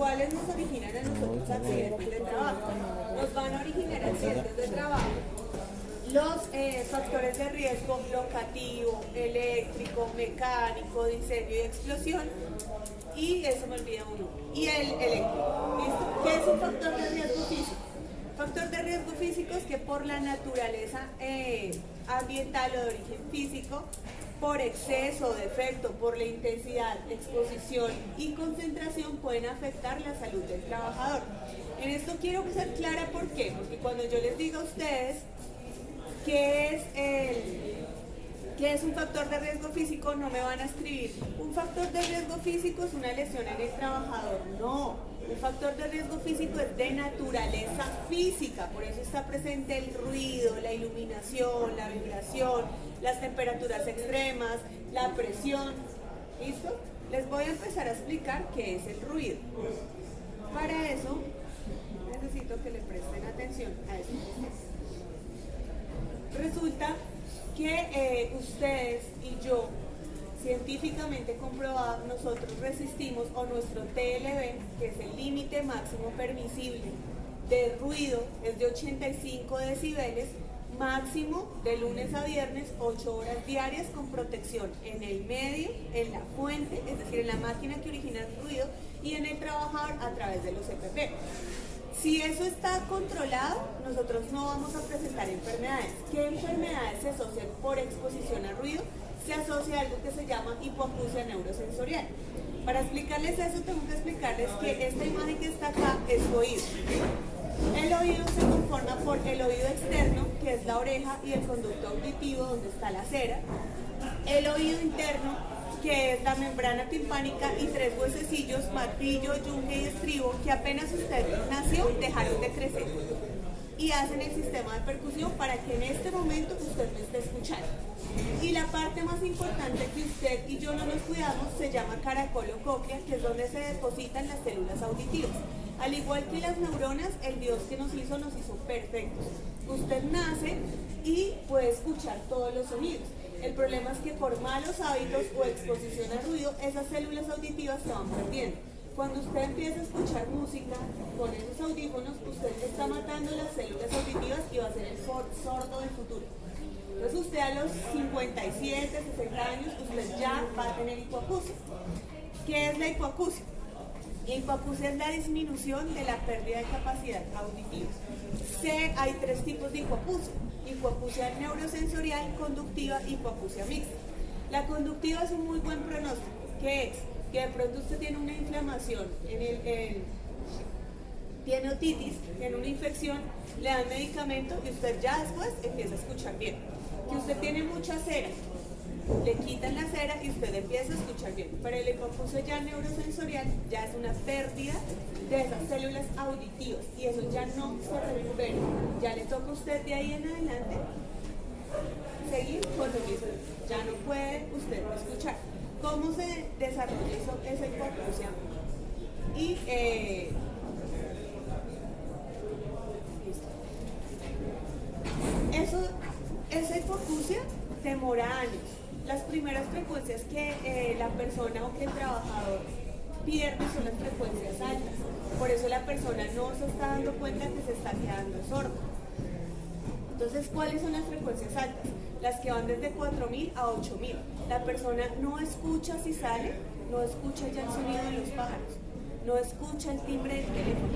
cuales nos originan a nosotros accidentes de trabajo. Nos van a originar accidentes de trabajo los factores de riesgo locativo, eléctrico, mecánico, de incendio y explosión, y eso me olvida uno, y el eléctrico. ¿Listo? ¿Qué es un factor de riesgo físico? Factor de riesgo físico es que por la naturaleza ambiental o de origen físico, por exceso, defecto, por la intensidad, exposición y concentración pueden afectar la salud del trabajador. En esto quiero ser clara, ¿por qué? Porque cuando yo les diga a ustedes ¿qué es un factor de riesgo físico? No me van a escribir, un factor de riesgo físico es una lesión en el trabajador. No, un factor de riesgo físico es de naturaleza física, por eso está presente el ruido, la iluminación, la vibración, las temperaturas extremas, la presión. ¿Listo? Les voy a empezar a explicar qué es el ruido. Para eso, necesito que le presten atención a esto. Resulta que ustedes y yo, científicamente comprobado, nosotros resistimos, o nuestro TLB, que es el límite máximo permisible de ruido, es de 85 decibeles, máximo de lunes a viernes, 8 horas diarias con protección en el medio, en la fuente, es decir, en la máquina que origina el ruido, y en el trabajador a través de los EPP. Si eso está controlado, nosotros no vamos a presentar enfermedades. ¿Qué enfermedades se asocian por exposición a ruido? Se asocia a algo que se llama hipoacusia neurosensorial. Para explicarles eso, tengo que explicarles que esta imagen que está acá es su oído. El oído se conforma por el oído externo, que es la oreja, y el conducto auditivo, donde está la cera. El oído interno, que es la membrana timpánica, y 3 huesecillos, martillo, yunque y estribo, que apenas usted nació dejaron de crecer y hacen el sistema de percusión para que en este momento usted me esté escuchando. Y la parte más importante que usted y yo no nos cuidamos se llama caracol o cóclea, que es donde se depositan las células auditivas. Al igual que las neuronas, el Dios que nos hizo perfectos. Usted nace y puede escuchar todos los sonidos. El problema es que por malos hábitos o exposición a ruido, esas células auditivas se van perdiendo. Cuando usted empieza a escuchar música con esos audífonos, usted está matando las células auditivas y va a ser el sordo del futuro. Entonces usted a los 57, 60 años, usted ya va a tener hipoacusia. ¿Qué es la hipoacusia? La hipoacusia es la disminución de la pérdida de capacidad auditiva. Hay 3 tipos de hipoacusia: hipoacusia neurosensorial, conductiva y hipoacusia mixta. La conductiva es un muy buen pronóstico. ¿Qué es? Que de pronto usted tiene una inflamación, tiene otitis, tiene una infección, le dan medicamento y usted ya después empieza a escuchar bien. Que usted tiene mucha cera, le quitan la cera y usted empieza a escuchar bien. Pero el hipoacusia ya neurosensorial ya es una pérdida de esas células auditivas y eso ya no se recupera. Ya le toca a usted de ahí en adelante seguir con lo mismo. Ya no puede usted escuchar. ¿Cómo se desarrolla esa hipoacusia? Y esa hipoacusia demora años. Las primeras frecuencias que la persona o que el trabajador pierde son las frecuencias altas. Por eso la persona no se está dando cuenta que se está quedando sordo. Entonces, ¿cuáles son las frecuencias altas? Las que van desde 4.000 a 8.000. La persona no escucha si sale, no escucha ya el sonido de los pájaros, no escucha el timbre del teléfono.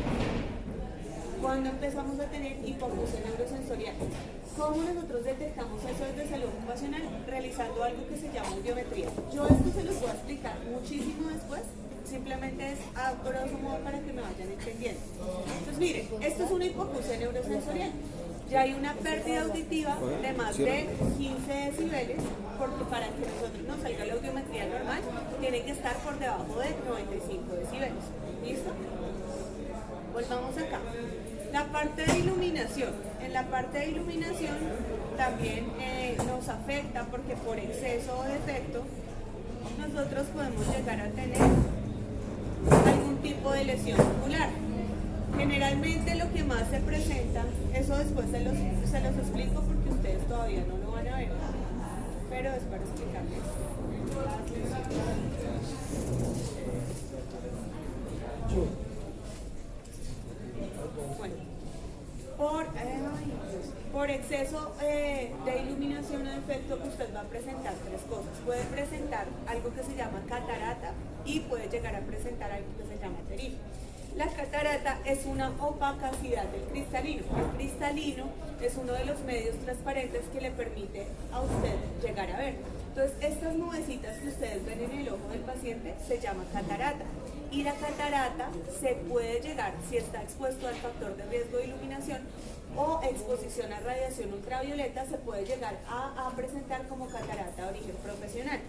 ¿Cuándo empezamos a tener hipoacusia neurosensorial? ¿Cómo nosotros detectamos eso desde salud ocupacional? Realizando algo que se llama audiometría. Yo esto se los voy a explicar muchísimo después, simplemente es a grosso modo para que me vayan entendiendo. Entonces miren, esto es una hipoacusia neurosensorial. Ya hay una pérdida auditiva de más de 15 decibeles, porque para que nosotros nos salga la audiometría normal, tiene que estar por debajo de 95 decibeles. ¿Listo? Volvamos acá. La parte de iluminación. En la parte de iluminación también nos afecta porque por exceso o defecto nosotros podemos llegar a tener algún tipo de lesión ocular. Generalmente lo que más se presenta, eso después se los explico porque ustedes todavía no lo van a ver, pero es para explicarles. exceso de iluminación o defecto, usted va a presentar tres cosas. Puede presentar algo que se llama catarata y puede llegar a presentar algo que se llama terigio. La catarata es una opacidad del cristalino. El cristalino es uno de los medios transparentes que le permite a usted llegar a ver. Entonces, estas nubecitas que ustedes ven en el ojo del paciente se llama catarata. Y la catarata se puede llegar, si está expuesto al factor de riesgo de iluminación o exposición a radiación ultravioleta, se puede llegar a presentar como catarata de origen profesional.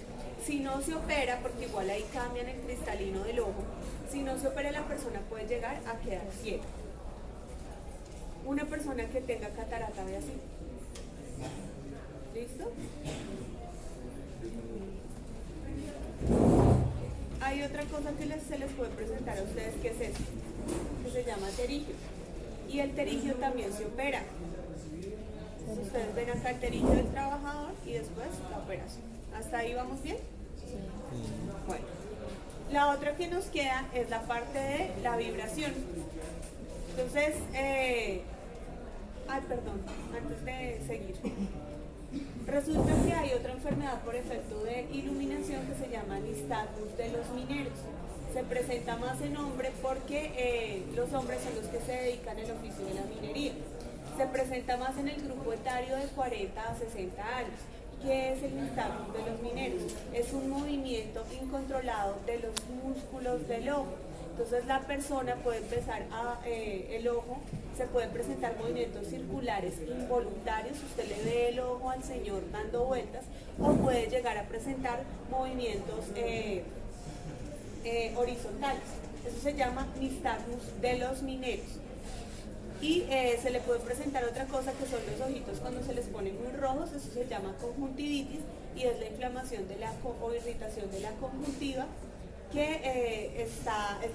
Si no se opera, porque igual ahí cambian el cristalino del ojo, si no se opera la persona puede llegar a quedar ciega. Una persona que tenga catarata ve así. ¿Listo? Hay otra cosa que se les puede presentar a ustedes, que es esto, que se llama terigio. Y el terigio también se opera. Entonces, ustedes ven acá el terigio del trabajador y después la operación. ¿Hasta ahí vamos bien? Sí. Bueno, la otra que nos queda es la parte de la vibración. Entonces, perdón, antes de seguir. Resulta que hay otra enfermedad por efecto de iluminación que se llama nistagmus de los mineros. Se presenta más en hombre porque los hombres son los que se dedican al oficio de la minería. Se presenta más en el grupo etario de 40 a 60 años. ¿Qué es el nistagmus de los mineros? Es un movimiento incontrolado de los músculos del ojo. Entonces la persona puede empezar el ojo, se pueden presentar movimientos circulares involuntarios, usted le ve el ojo al señor dando vueltas, o puede llegar a presentar movimientos horizontales. Eso se llama nistagmus de los mineros. Y se le puede presentar otra cosa que son los ojitos cuando se les ponen muy rojos, eso se llama conjuntivitis y es la inflamación o irritación de la conjuntiva, que es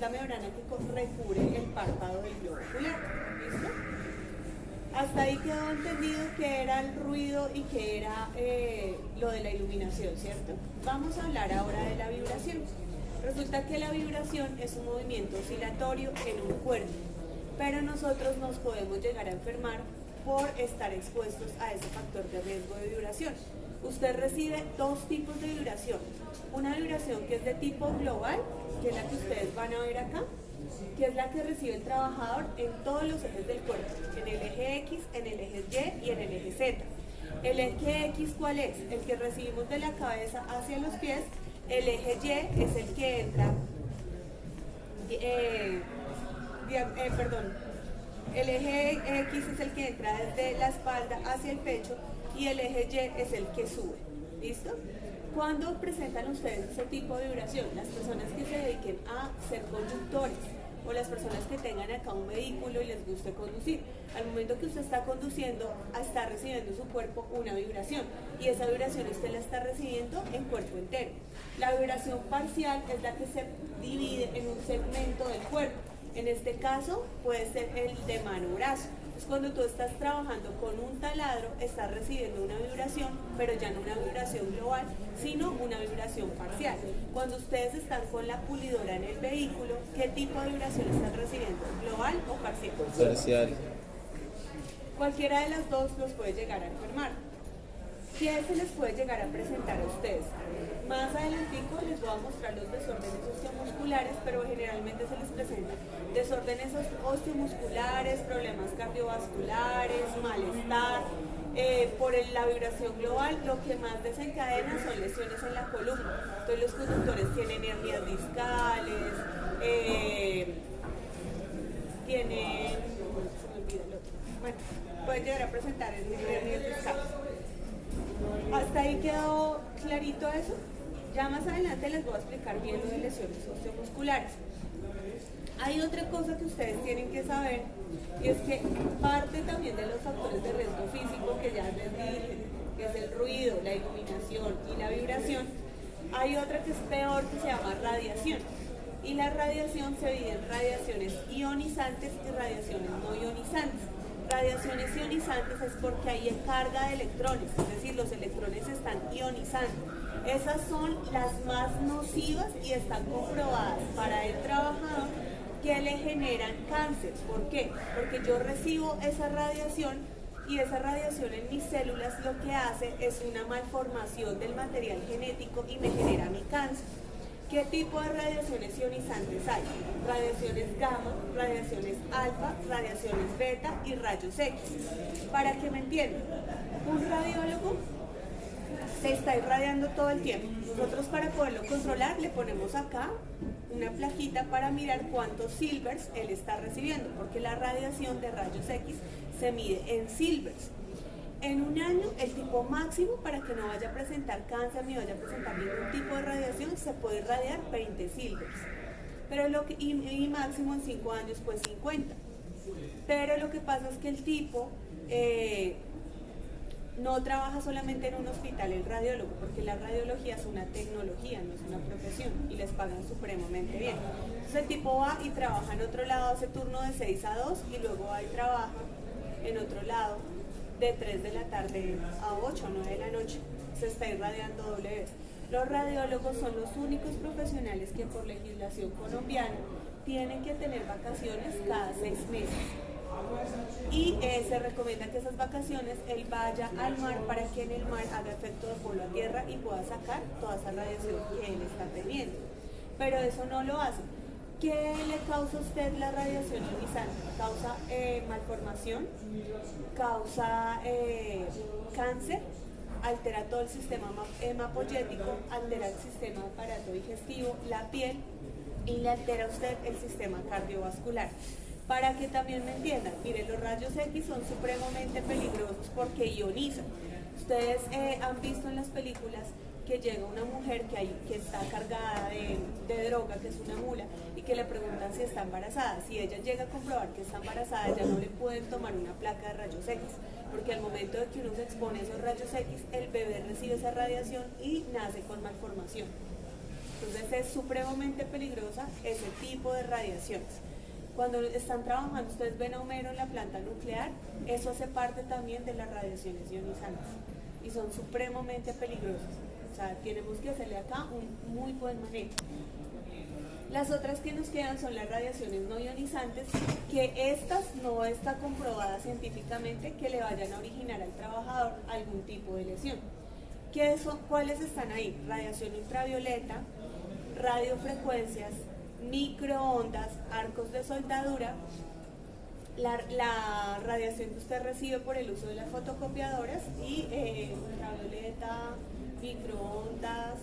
la membrana que recubre el párpado del globo ocular. ¿Listo? Hasta ahí quedó entendido que era el ruido y que era lo de la iluminación, ¿cierto? Vamos a hablar ahora de la vibración. Resulta que la vibración es un movimiento oscilatorio en un cuerpo, pero nosotros nos podemos llegar a enfermar por estar expuestos a ese factor de riesgo de vibración. Usted recibe dos tipos de vibración. Una vibración que es de tipo global, que es la que ustedes van a ver acá, que es la que recibe el trabajador en todos los ejes del cuerpo, en el eje X, en el eje Y y en el eje Z. ¿El eje X cuál es? El que recibimos de la cabeza hacia los pies. El eje Y es el que entra, el eje X es el que entra desde la espalda hacia el pecho y el eje Y es el que sube. ¿Listo? ¿Cuándo presentan ustedes ese tipo de vibración? Las personas que se dediquen a ser conductores o las personas que tengan acá un vehículo y les guste conducir. Al momento que usted está conduciendo, está recibiendo su cuerpo una vibración y esa vibración usted la está recibiendo en cuerpo entero. La vibración parcial es la que se divide en un segmento del cuerpo. En este caso puede ser el de mano-brazo. Entonces, cuando tú estás trabajando con un taladro, estás recibiendo una vibración, pero ya no una vibración global, sino una vibración parcial. Cuando ustedes están con la pulidora en el vehículo, ¿qué tipo de vibración están recibiendo? ¿Global o parcial? Parcial. Cualquiera de las dos los puede llegar a enfermar. ¿Qué se les puede llegar a presentar a ustedes? Más adelantico les voy a mostrar los desórdenes osteomusculares, pero generalmente se les presentan desórdenes osteomusculares, problemas cardiovasculares, malestar. Por la vibración global, lo que más desencadena son lesiones en la columna. Entonces los conductores tienen hernias discales, tienen... se me olvida el otro. Bueno, pueden llegar a presentar hernias discales. ¿Hasta ahí quedó clarito eso? Ya más adelante les voy a explicar bien lo de lesiones osteomusculares. Hay otra cosa que ustedes tienen que saber, y es que parte también de los factores de riesgo físico que ya les dije, que es el ruido, la iluminación y la vibración, hay otra que es peor, que se llama radiación. Y la radiación se divide en radiaciones ionizantes y radiaciones no ionizantes. Radiaciones ionizantes es porque hay carga de electrones, es decir, los electrones están ionizando. Esas son las más nocivas y están comprobadas para el trabajador que le generan cáncer. ¿Por qué? Porque yo recibo esa radiación y esa radiación en mis células lo que hace es una malformación del material genético y me genera mi cáncer. ¿Qué tipo de radiaciones ionizantes hay? Radiaciones gamma, radiaciones alfa, radiaciones beta y rayos X. Para que me entiendan, un radiólogo se está irradiando todo el tiempo. Nosotros, para poderlo controlar, le ponemos acá una plaquita para mirar cuántos silvers él está recibiendo, porque la radiación de rayos X se mide en silvers. En un año, el tipo máximo, para que no vaya a presentar cáncer ni vaya a presentar ningún tipo de radiación, se puede irradiar 20 silvers. Pero y máximo en 5 años, pues 50. Pero lo que pasa es que el tipo no trabaja solamente en un hospital, el radiólogo, porque la radiología es una tecnología, no es una profesión, y les pagan supremamente bien. Entonces el tipo va y trabaja en otro lado, hace turno de 6 a 2, y luego va y trabaja en otro lado de 3 de la tarde a 8 o 9 de la noche. Se está irradiando doble vez. Los radiólogos son los únicos profesionales que por legislación colombiana tienen que tener vacaciones cada 6 meses. Y se recomienda que esas vacaciones él vaya al mar para que en el mar haga efecto de polo a tierra y pueda sacar toda esa radiación que él está teniendo. Pero eso no lo hace. ¿Qué le causa a usted la radiación ionizante? Causa malformación, causa cáncer, altera todo el sistema hemapoyético, altera el sistema aparato digestivo, la piel, y le altera a usted el sistema cardiovascular. Para que también me entiendan, miren, los rayos X son supremamente peligrosos porque ionizan. Ustedes han visto en las películas que llega una mujer que está cargada de droga, que es una mula, y que le preguntan si está embarazada. Si ella llega a comprobar que está embarazada, ya no le pueden tomar una placa de rayos X, porque al momento de que uno se expone a esos rayos X, el bebé recibe esa radiación y nace con malformación. Entonces es supremamente peligrosa ese tipo de radiaciones. Cuando están trabajando, ustedes ven a Homero en la planta nuclear, eso hace parte también de las radiaciones ionizantes y son supremamente peligrosas. O sea, tenemos que hacerle acá un muy buen manejo. Las otras que nos quedan son las radiaciones no ionizantes, que estas no está comprobada científicamente que le vayan a originar al trabajador algún tipo de lesión. ¿Cuáles están ahí? Radiación ultravioleta, radiofrecuencias, microondas, arcos de soldadura, la radiación que usted recibe por el uso de las fotocopiadoras y ultravioleta, microondas,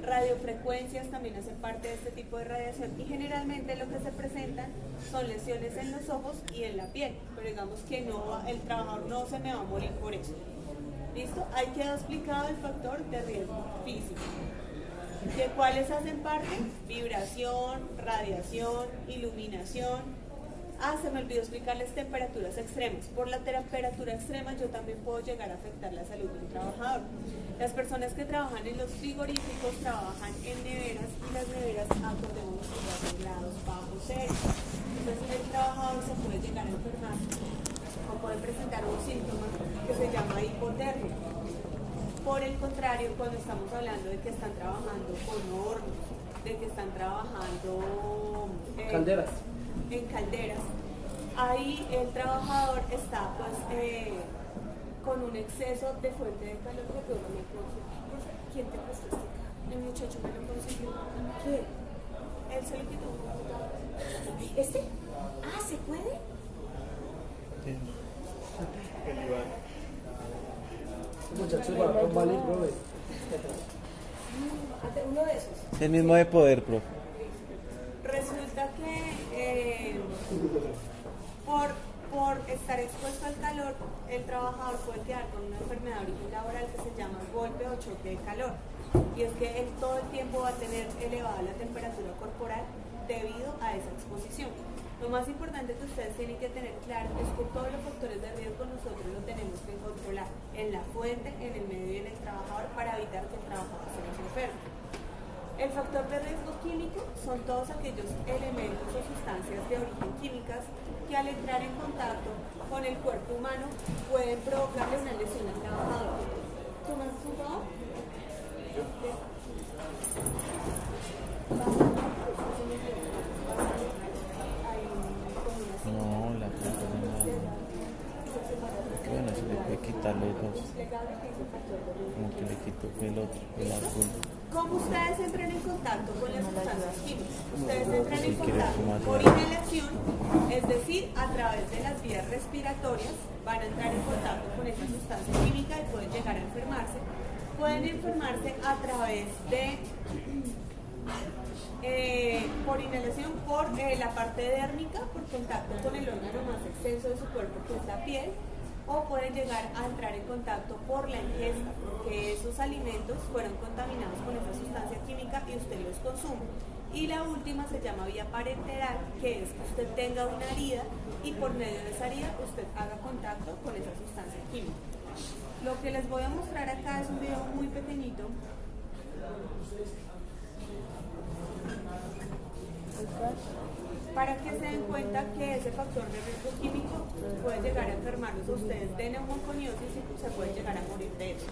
radiofrecuencias también hacen parte de este tipo de radiación, y generalmente lo que se presentan son lesiones en los ojos y en la piel, pero digamos que el trabajador no se me va a morir por eso. ¿Listo? Ahí quedó explicado el factor de riesgo físico. ¿De cuáles hacen parte? Vibración, radiación, iluminación. Se me olvidó explicarles temperaturas extremas. Por la temperatura extrema yo también puedo llegar a afectar la salud de un trabajador. Las personas que trabajan en los frigoríficos trabajan en neveras, y las neveras acordémonos a 4 grados bajo cero. Entonces el trabajador se puede llegar a enfermar o puede presentar un síntoma que se llama hipotermia. Por el contrario, cuando estamos hablando de que están trabajando con hornos, de que están trabajando en calderas, ahí el trabajador está pues con un exceso de fuente de calor que todo me consume. ¿Quién te prestó este carro? El muchacho me lo consiguió. ¿Qué? Él se lo quitó. ¿Este? ¿Se puede? Sí. Muchachos, va con Bali, profe. Uno de esos. El mismo de poder, profe. Resulta que por estar expuesto al calor, el trabajador puede quedar con una enfermedad de origen laboral que se llama golpe o choque de calor. Y es que él todo el tiempo va a tener elevada la temperatura corporal debido a esa exposición. Lo más importante que ustedes tienen que tener claro es que todos los factores de riesgo nosotros los tenemos que controlar en la fuente, en el medio y en el trabajador para evitar que el trabajador se nos enferme. El factor de riesgo químico son todos aquellos elementos o sustancias de origen químicas que al entrar en contacto con el cuerpo humano pueden provocarle una lesión al trabajador. ¿Tomas un favor? No, la puta. el otro, el azul. ¿Cómo ustedes entran en contacto con las sustancias químicas? Ustedes entran en Si quieres contacto fumar, por ya. inhalación, es decir, a través de las vías respiratorias van a entrar en contacto con esa sustancia química y pueden llegar a enfermarse. Pueden enfermarse a través de, por inhalación, por la parte dérmica, por contacto con el órgano más extenso de su cuerpo, que es la piel, o pueden llegar a entrar en contacto por la ingesta, porque esos alimentos fueron contaminados con esa sustancia química y usted los consume. Y la última se llama vía parenteral, que es que usted tenga una herida y por medio de esa herida usted haga contacto con esa sustancia química. Lo que les voy a mostrar acá es un video muy pequeñito. Para que se den cuenta que ese factor de riesgo químico puede llegar a enfermarlos a ustedes de neumoconiosis y se puede llegar a morir de eso.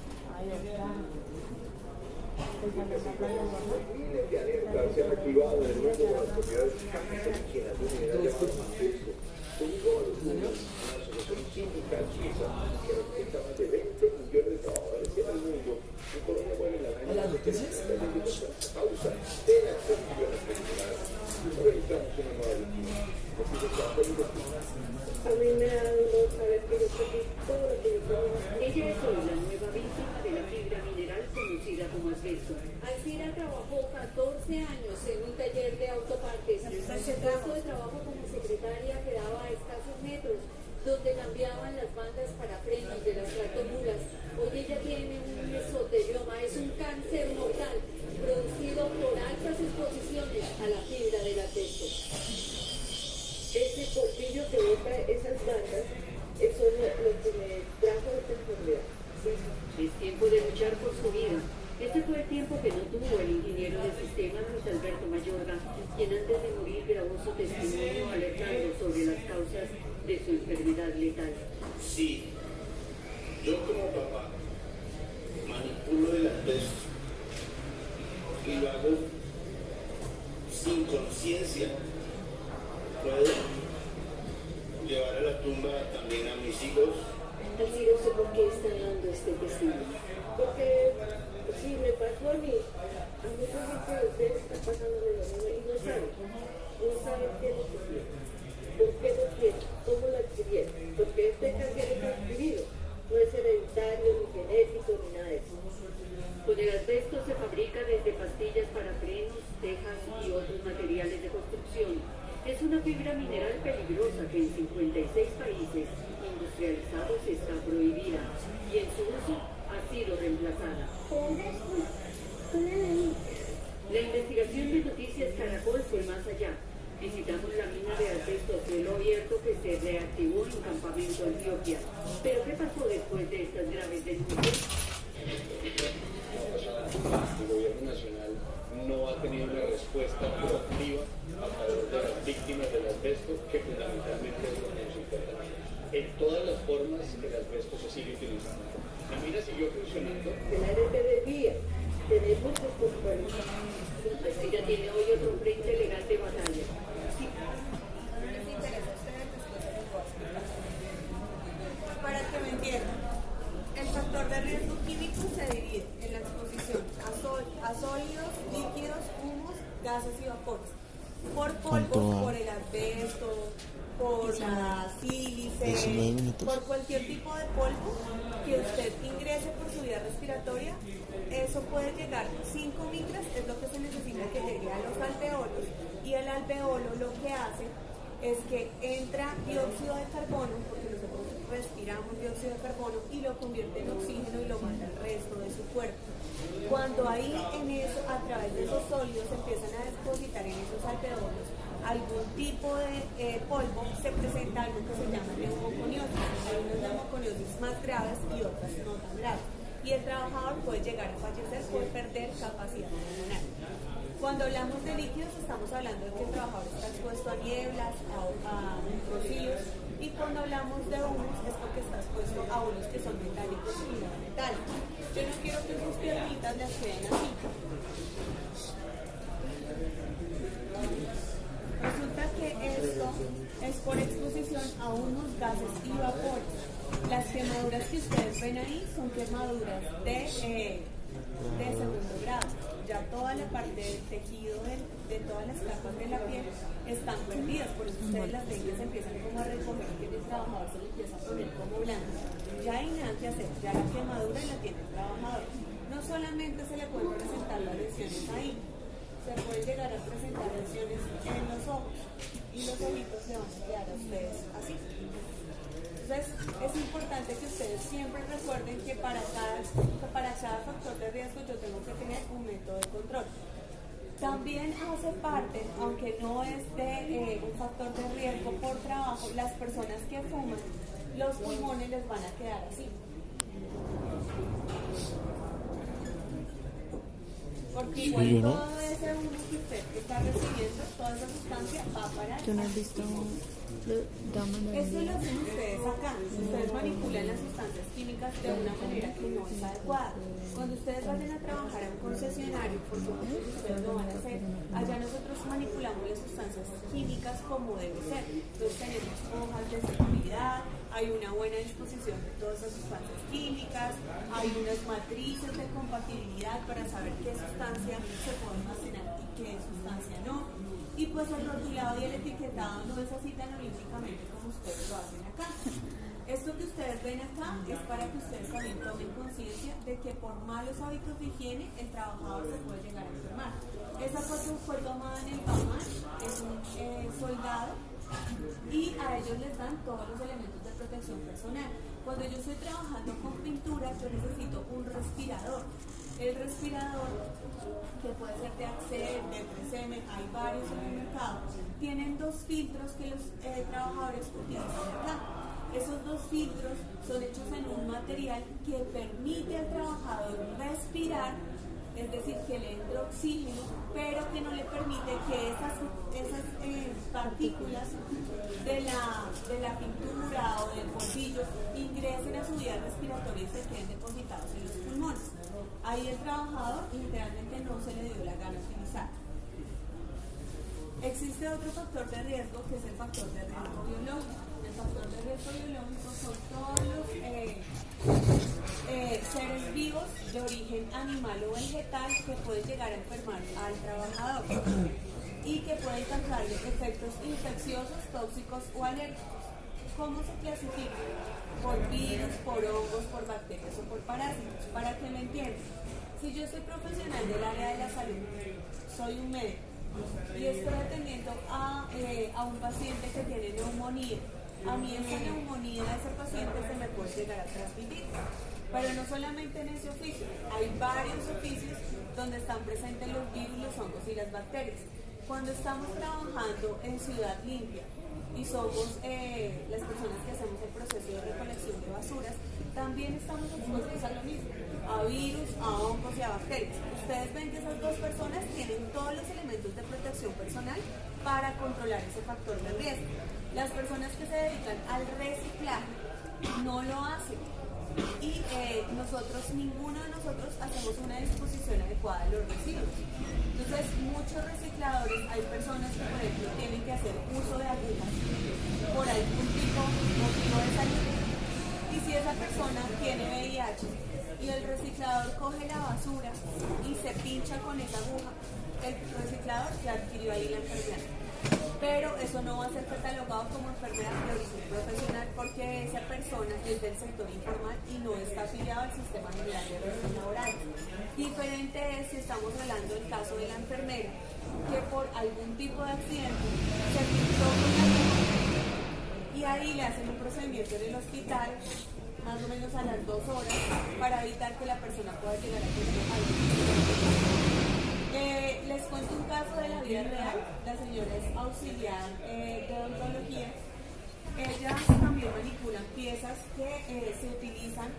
De alerta se han activado de nuevo las autoridades de Generación General de Farmacéuticos. Unido a los números, una asociación sindical suiza que representa más de 20 millones de trabajadores en el mundo, en Colombia muere la ¿En las noticias? causa de la actividad regional. Registramos una nueva víctima. Así que está feliz. A mí me da dolor saber que yo perdí todo lo que yo tenía. Ella es hoy la nueva víctima de la fibra mineral conocida como asbesto. Alcira trabajó 14 años en un taller de autopartes. Su puesto de trabajo como secretaria quedaba a escasos metros, donde cambiaban las bandas para frenos de las tractomulas. Hoy ella tiene un mesotelioma, es un cáncer mortal producido por altas exposiciones a la fibra del asbesto. Ese polvillo que bota esas bandas, eso es lo que me trajo esta enfermedad. Es tiempo de luchar por su vida. Este fue el tiempo que no tuvo el ingeniero de sistemas Luis Alberto Mayorga, quien antes de morir grabó su testimonio alertando sobre las causas de su enfermedad letal. Sí, yo como papá manipulo el asbesto y lo hago sin conciencia. Puedo llevar a la tumba también a mis hijos. Alcira, ¿usted por qué está dando este testimonio? Porque si me pasó a mí, a mucha gente de ustedes está pasándole lo mismo y no saben qué es lo que tiene, por qué lo tiene, cómo lo adquirieron, porque este cáncer es adquirido, no es hereditario, ni genético, ni nada de eso. Con el asbesto se fabrica desde pastillas para frenos, tejas y otros materiales de construcción. Es una fibra mineral peligrosa que en 56 países industrializados está prohibida y en su uso ha sido reemplazada. La investigación de Noticias Caracol fue más allá. Visitamos la mina de asbesto a cielo abierto que se reactivó en Campamento Antioquia. ¿Pero qué pasó después de estas graves denuncias? El gobierno nacional no ha tenido una respuesta proactiva a favor de las víctimas del asbesto, que fundamentalmente es lo que nos importa. En todas las formas el asbesto se sigue utilizando. La mina siguió funcionando. El ARP debía tener muchos controles. Alcira tiene hoy otro frente legal de batalla. Sí. Les interesa a ustedes, después se los voy a explicar. Para que me entiendan, el factor de riesgo químico se divide en la exposición a sólidos, líquidos, humos, gases y vapores. Por ¿Cuánto polvos, va? por el asbesto, por la sílice, 19 minutos. por cualquier tipo de polvo que usted ingrese por su vía respiratoria, eso puede llegar 5 micras, es lo que se necesita que llegue a los alveolos, y el alveolo lo que hace es que entra dióxido de carbono, porque nosotros respiramos dióxido de carbono y lo convierte en oxígeno y lo manda al resto de su cuerpo. Cuando ahí en eso, a través de esos sólidos, empiezan a depositar en esos alveolos algún tipo de polvo, se presenta algo que se llama neumoconiosis. Hay unas neumoconiosis más graves y otras no tan graves. Y el trabajador puede llegar a fallecer por perder capacidad pulmonar. Cuando hablamos de líquidos, estamos hablando de que el trabajador está expuesto a nieblas, a rocíos, y cuando hablamos de humos es porque está expuesto a unos que son metálicos y no metálicos. Yo no quiero que sus piernitas las queden así. Resulta que esto es por exposición a unos gases y vapores. Las quemaduras que ustedes ven ahí son quemaduras de de segundo grado. Ya toda la parte del tejido de todas las capas de la piel están perdidas, por eso ustedes las ven que se empiezan como a recoger, que el trabajador se le empieza a poner como blanco. Ya hay nada que hacer, ya la quemadura la tiene el trabajador. No solamente se le pueden presentar las lesiones ahí, se puede llegar a presentar lesiones en los ojos y los ojitos se van a quedar a ustedes así. Entonces es importante que ustedes siempre recuerden que para cada factor de riesgo yo tengo que tener un método de control. También hace parte, aunque no es de un factor de riesgo por trabajo, las personas que fuman, los pulmones les van a quedar así. Porque igual todo ese humo que usted está recibiendo, toda esa sustancia va a parar. Yo no he visto Eso lo hacen ustedes acá. Ustedes manipulan las sustancias químicas de una manera que no es adecuada. Cuando ustedes vayan a trabajar a un concesionario, por supuesto que ustedes lo van a hacer, allá nosotros manipulamos las sustancias químicas como debe ser. Entonces tenemos hojas de seguridad, hay una buena disposición de todas esas sustancias químicas, hay unas matrices de compatibilidad para saber qué sustancia se puede almacenar y qué sustancia no. Y pues el rotulado y el etiquetado no es así tan olímpicamente como ustedes lo hacen acá. Esto que ustedes ven acá es para que ustedes también tomen conciencia de que por malos hábitos de higiene el trabajador se puede llegar a enfermar. Esa foto fue tomada en el Bahamas, es un soldado, y a ellos les dan todos los elementos de protección personal. Cuando yo estoy trabajando con pintura, yo necesito un respirador. El respirador, que puede ser de Axel, de 3M, hay varios en el mercado, tienen dos filtros que los trabajadores utilizan acá. Esos dos filtros son hechos en un material que permite al trabajador respirar, es decir, que le entre oxígeno, pero que no le permite que esas partículas de la pintura o del bolsillo ingresen a su vía respiratoria y se queden depositados en los pulmones. Ahí el trabajador literalmente no se le dio la gana de utilizar. Existe otro factor de riesgo que es el factor de riesgo biológico. El factor de riesgo biológico son todos los seres vivos de origen animal o vegetal que pueden llegar a enfermar al trabajador y que pueden causarle efectos infecciosos, tóxicos o alérgicos. ¿Cómo se clasifica? Por virus, por hongos, por bacterias o por parásitos. Para que me entiendan, si yo soy profesional del área de la salud, soy un médico y estoy atendiendo a un paciente que tiene neumonía, a mí esa neumonía de ese paciente se me puede llegar a transmitir. Pero no solamente en ese oficio, hay varios oficios donde están presentes los virus, los hongos y las bacterias. Cuando estamos trabajando en Ciudad Limpia y somos las personas que hacemos el proceso de recolección de basuras, también estamos expuestos a lo mismo, a virus, a hongos y a bacterias. Ustedes ven que esas dos personas tienen todos los elementos de protección personal para controlar ese factor de riesgo. Las personas que se dedican al reciclaje no lo hacen. Y ninguno de nosotros hacemos una disposición adecuada de los residuos. Entonces, muchos recicladores, hay personas que, por ejemplo, tienen que hacer uso de agujas por algún motivo de salud. Y si esa persona tiene VIH y el reciclador coge la basura y se pincha con esa aguja, el reciclador ya adquirió ahí la enfermedad. Pero eso no va a ser catalogado como enfermedad de origen profesional porque esa persona es del sector informal y no está afiliado al sistema general de riesgos laborales. Diferente es si estamos hablando del caso de la enfermera que por algún tipo de accidente se pinchó con la aguja y ahí le hacen un procedimiento en el hospital más o menos a las 2 horas para evitar que la persona pueda llegar a tener algún. Les cuento un caso de la vida real. La señora es auxiliar de odontología. Ellas también manipulan piezas que se utilizan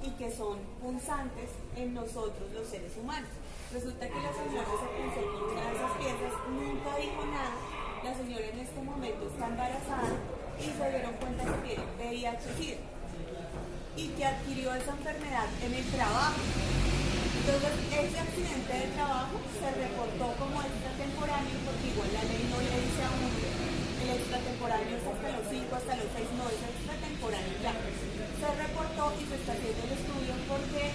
y que son punzantes en nosotros los seres humanos. Resulta que la señora se punzó con una de esas piezas, nunca dijo nada. La señora en este momento está embarazada y se dieron cuenta que tiene VIH-Sida y que adquirió esa enfermedad en el trabajo. Entonces, ese accidente de trabajo se reportó como extratemporáneo porque igual la ley no le dice a uno el extratemporáneo es hasta los 5, hasta los 6, no, es extratemporáneo ya. Se reportó y se está haciendo el estudio porque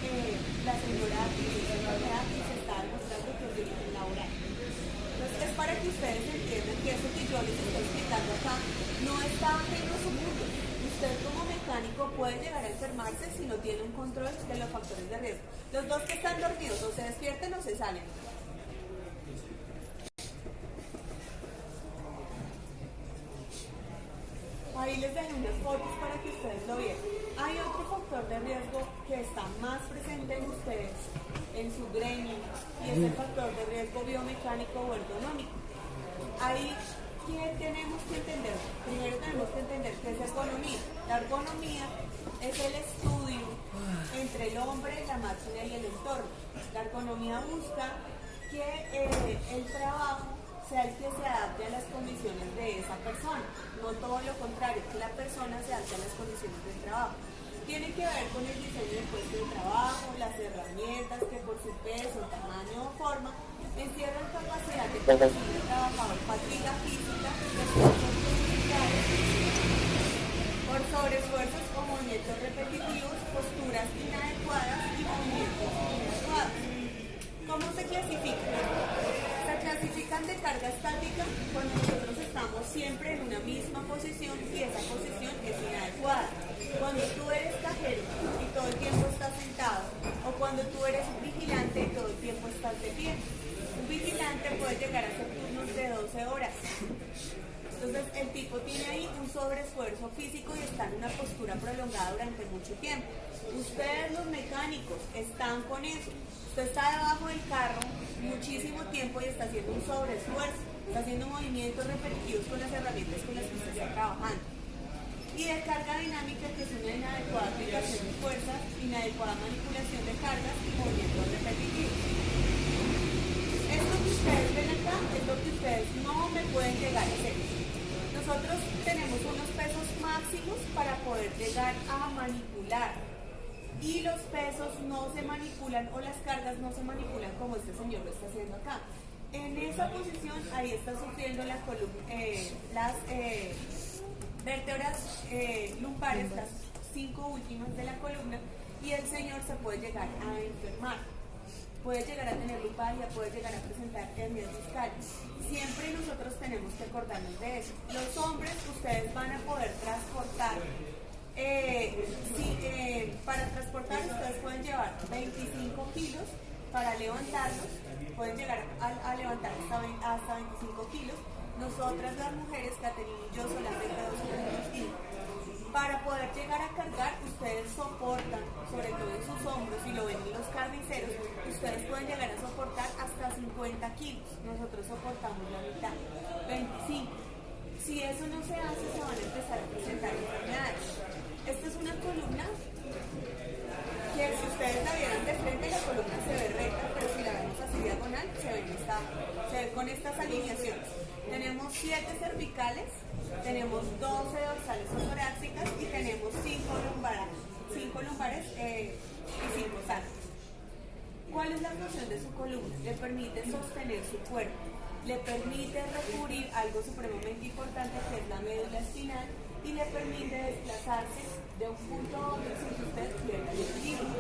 la señora adquirió esa les estoy explicando acá no está ajeno a su mundo. Usted como mecánico puede llegar a enfermarse si no tiene un control de los factores de riesgo. Los dos que están dormidos o se despierten o se salen. Ahí les dejé unas fotos para que ustedes lo vean. Hay otro factor de riesgo que está más presente en ustedes, en su gremio, y es el factor de riesgo biomecánico o ergonómico. Ahí, ¿qué tenemos que entender? Primero tenemos que entender qué es ergonomía. La ergonomía es el estudio entre el hombre, la máquina y el entorno. La ergonomía busca que el trabajo sea el que se adapte a las condiciones de esa persona, no todo lo contrario, que la persona se adapte a las condiciones del trabajo. Tiene que ver con el diseño del puesto de trabajo, las herramientas que por su peso, tamaño o forma encierran capacidad de producir el trabajador, fatiga física, esfuerzos musculares, por sobreesfuerzos o movimientos repetitivos, posturas inadecuadas y movimientos inadecuados. ¿Cómo se clasifican? Se clasifican de carga estática cuando nosotros estamos siempre en una misma posición y esa posición es inadecuada. Cuando tú eres cajero y todo el tiempo estás sentado, o cuando tú eres un vigilante y todo el tiempo estás de pie. Un vigilante puede llegar a hacer turnos de 12 horas. Entonces el tipo tiene ahí un sobreesfuerzo físico y está en una postura prolongada durante mucho tiempo. Ustedes los mecánicos están con eso. Usted está debajo del carro muchísimo tiempo y está haciendo un sobreesfuerzo, está haciendo movimientos repetitivos con las herramientas con las que usted está trabajando. Y de carga dinámica, que es una inadecuada aplicación de fuerzas, inadecuada manipulación de cargas y movimientos repetitivos. Esto que ustedes ven acá es lo que ustedes no me pueden llegar a hacer. Nosotros tenemos unos pesos máximos para poder llegar a manipular. Y los pesos no se manipulan o las cargas no se manipulan como este señor lo está haciendo acá. En esa posición, ahí está sufriendo la las vértebras lumpares, las 5 últimas de la columna, y el señor se puede llegar a enfermar. Puede llegar a tener lumbalgia, puede llegar a presentar hernias discales. Siempre nosotros tenemos que acordarnos de eso. Los hombres, ustedes van a poder transportar. Para transportar ustedes pueden llevar 25 kilos para levantarlos, pueden llegar a levantar hasta 25 kilos. Nosotras las mujeres, Caterina y yo, solamente 2 kilos. Para poder llegar a cargar, ustedes soportan, sobre todo en sus hombros, y lo ven en los carniceros, ustedes pueden llegar a soportar hasta 50 kilos. Nosotros soportamos la mitad, 25. Si eso no se hace, se van a empezar a presentar enfermedades. Esta es una columna que, si ustedes la vieran de frente, la columna se ve recta, pero si la vemos así diagonal, se ve con estas alineaciones. Tenemos 7 cervicales, tenemos 12 dorsales o torácicas y tenemos 5 lumbares y 5 sacros. ¿Cuál es la función de su columna? Le permite sostener su cuerpo, le permite recubrir algo supremamente importante que es la médula espinal y le permite desplazarse de un punto a otro sin que usted pierda el equilibrio.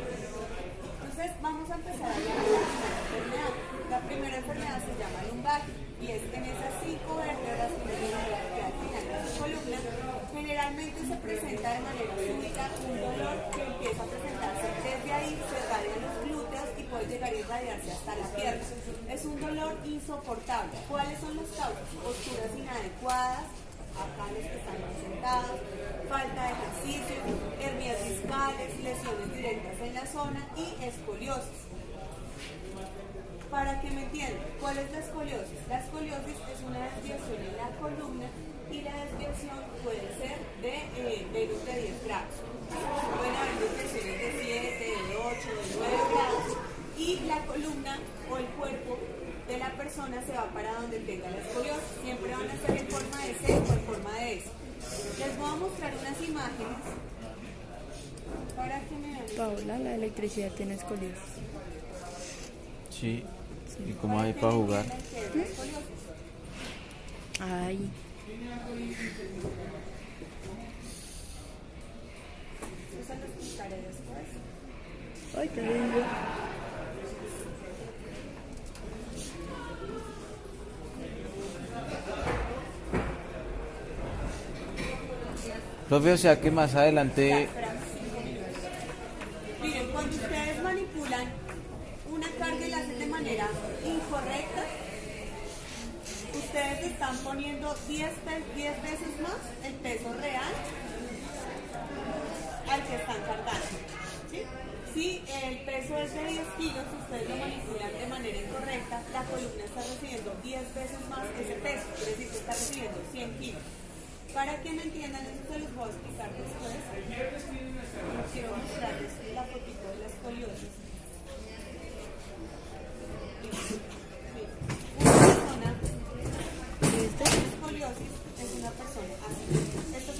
Entonces vamos a empezar a hablar de la primera enfermedad. La primera enfermedad se llama lumbalgia y es en esas 5 vértebras que al final de su columna generalmente se presenta de manera súbita un dolor que empieza a presentarse desde ahí, se irradia los glúteos y puede llegar a irradiarse hasta la pierna. Es un dolor insoportable. ¿Cuáles son las causas? Posturas inadecuadas, acá los que están más sentados, falta de ejercicio, hernias discales, lesiones directas en la zona y escoliosis. Para que me entiendan, ¿cuál es la escoliosis? La escoliosis es una desviación en la columna y la desviación puede ser de menos de 10 grados. Pueden haber desviaciones de 7, de 8, de 9 grados y la columna o el cuerpo de la persona se va para donde tenga la escoliosis. Siempre van a ser en forma de C o en forma de S. Les voy a mostrar unas imágenes para que me vean. Paola, la electricidad tiene escoliosis. Sí. ¿Y cómo hay para jugar? Ay. Eso se lo explicaré después. Ay, qué lindo. Profe, o sea que más Ya, adelante, esperamos 5 minutos. Miren, cuando ustedes manipulan una carga y la hacen de manera incorrecta, ustedes están poniendo 10 veces más el peso real al que están cargando. ¿Sí? Si el peso es de 10 kilos, si ustedes lo manipulan de manera incorrecta, la columna está recibiendo 10 veces más ese peso, es decir, que está recibiendo 100 kilos. Para que me entiendan, eso se los voy a explicar después. Quiero mostrarles la fotito de la escoliosis. Una persona con escoliosis es una persona así. Esta